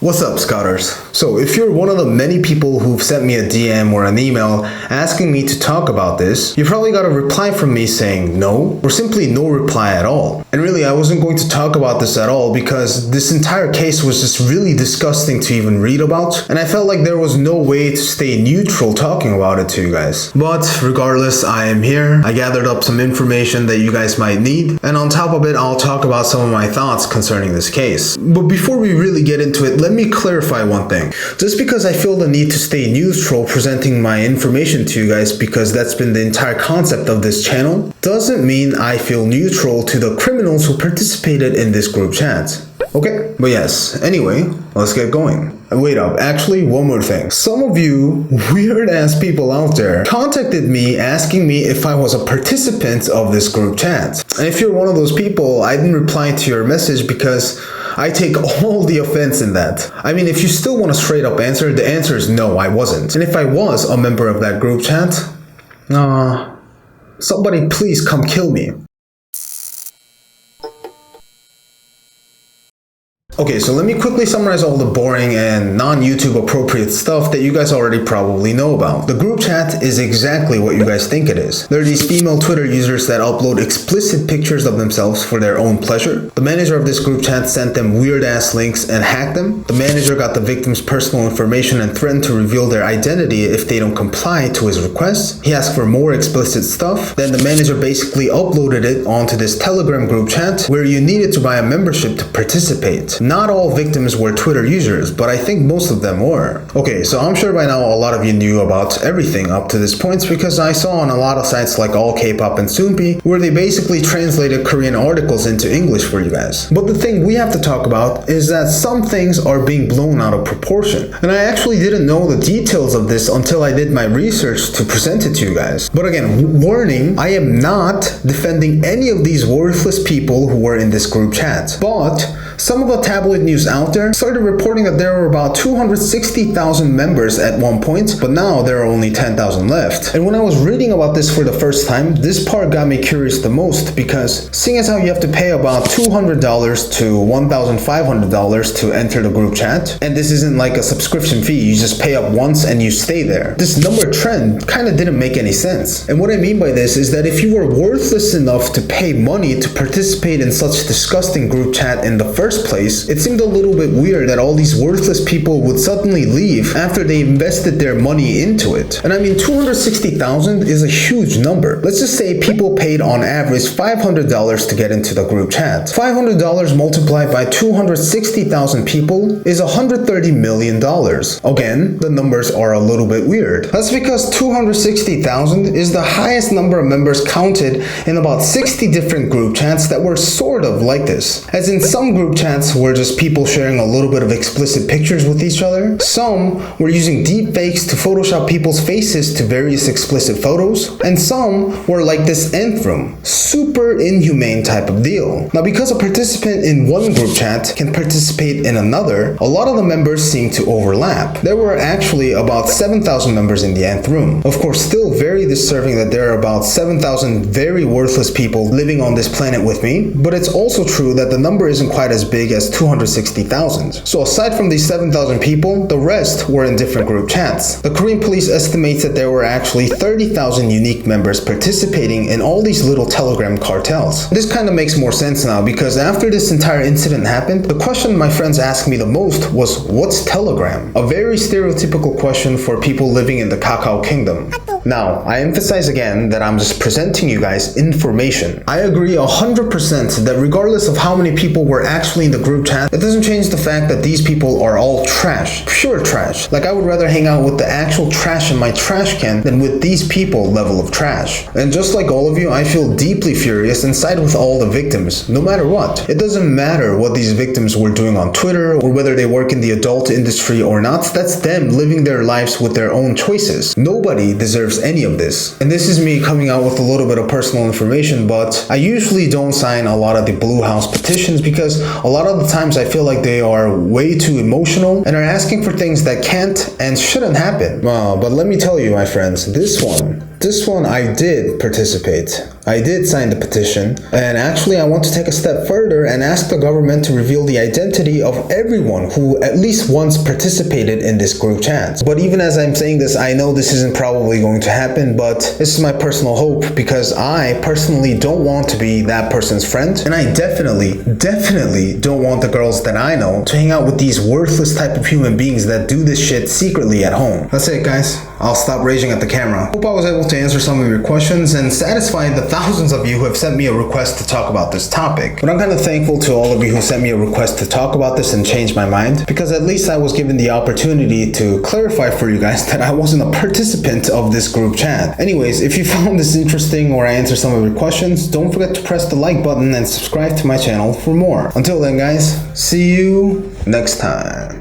What's up, Scouters? So if you're one of the many people who've sent me a DM or an email asking me to talk about this, you probably got a reply from me saying no, or simply no reply at all. And really, I wasn't going to talk about this at all because this entire case was just really disgusting to even read about, and I felt like there was no way to stay neutral talking about it to you guys. But regardless, I am here. I gathered up some information that you guys might need, and on top of it, I'll talk about some of my thoughts concerning this case. But before we really get into it, let me clarify one thing. Just because I feel the need to stay neutral presenting my information to you guys, because that's been the entire concept of this channel, doesn't mean I feel neutral to the criminals who participated in this group chat. Okay, but yes, anyway, let's get going. And wait up, actually one more thing. Some of you weird ass people out there contacted me asking me if I was a participant of this group chat. And if you're one of those people, I didn't reply to your message because I take all the offense in that. I mean, if you still want a straight up answer, the answer is no, I wasn't. And if I was a member of that group chat, somebody please come kill me. Okay, so let me quickly summarize all the boring and non-YouTube appropriate stuff that you guys already probably know about. The group chat is exactly what you guys think it is. There are these female Twitter users that upload explicit pictures of themselves for their own pleasure. The manager of this group chat sent them weird ass links and hacked them. The manager got the victim's personal information and threatened to reveal their identity if they don't comply to his requests. He asked for more explicit stuff. Then the manager basically uploaded it onto this Telegram group chat where you needed to buy a membership to participate. Not all victims were Twitter users, but I think most of them were. Okay, so I'm sure by now a lot of you knew about everything up to this point because I saw on a lot of sites like All K-Pop and Soompi where they basically translated Korean articles into English for you guys. But the thing we have to talk about is that some things are being blown out of proportion. And I actually didn't know the details of this until I did my research to present it to you guys. But again, warning, I am not defending any of these worthless people who were in this group chat. But some of the tabloid news out there started reporting that there were about 260,000 members at one point, but now there are only 10,000 left. And when I was reading about this for the first time, this part got me curious the most because seeing as how you have to pay about $200 to $1,500 to enter the group chat, and this isn't like a subscription fee, you just pay up once and you stay there. This number trend kind of didn't make any sense. And what I mean by this is that if you were worthless enough to pay money to participate in such disgusting group chat in the first place, it seemed a little bit weird that all these worthless people would suddenly leave after they invested their money into it. And I mean, 260,000 is a huge number. Let's just say people paid on average $500 to get into the group chat. $500 multiplied by 260,000 people is $130 million. Again, the numbers are a little bit weird. That's because 260,000 is the highest number of members counted in about 60 different group chats that were sort of like this. As in, some group chats were just people sharing a little bit of explicit pictures with each other. Some were using deep fakes to Photoshop people's faces to various explicit photos. And some were like this Nth Room, super inhumane type of deal. Now, because a participant in one group chat can participate in another, a lot of the members seem to overlap. There were actually about 7,000 members in the Nth Room. Of course, still very disturbing that there are about 7,000 very worthless people living on this planet with me, but it's also true that the number isn't quite as big as 260,000. So aside from these 7,000 people, the rest were in different group chats. The Korean police estimates that there were actually 30,000 unique members participating in all these little Telegram cartels. This kind of makes more sense now because after this entire incident happened, the question my friends asked me the most was, what's Telegram? A very stereotypical question for people living in the Kakao Kingdom. Now, I emphasize again that I'm just presenting you guys information. I agree 100% that regardless of how many people were actually in the group chat, it doesn't change the fact that these people are all trash. Pure trash. Like, I would rather hang out with the actual trash in my trash can than with these people level of trash. And just like all of you, I feel deeply furious and side with all the victims, no matter what. It doesn't matter what these victims were doing on Twitter or whether they work in the adult industry or not. That's them living their lives with their own choices. Nobody deserves any of this. And this is me coming out with a little bit of personal information, but I usually don't sign a lot of the Blue House petitions because a lot of the times I feel like they are way too emotional and are asking for things that can't and shouldn't happen. But let me tell you, my friends, this one This one I did participate. I did sign the petition, and actually I want to take a step further and ask the government to reveal the identity of everyone who at least once participated in this group chat. But even as I'm saying this, I know this isn't probably going to happen, but this is my personal hope because I personally don't want to be that person's friend, and I definitely don't want the girls that I know to hang out with these worthless type of human beings that do this shit secretly at home. That's it, guys. I'll stop raging at the camera. Hope I was able to answer some of your questions and satisfy the thousands of you who have sent me a request to talk about this topic. But I'm kind of thankful to all of you who sent me a request to talk about this and change my mind, because at least I was given the opportunity to clarify for you guys that I wasn't a participant of this group chat. Anyways, if you found this interesting or I answered some of your questions, don't forget to press the like button and subscribe to my channel for more. Until then, guys, see you next time.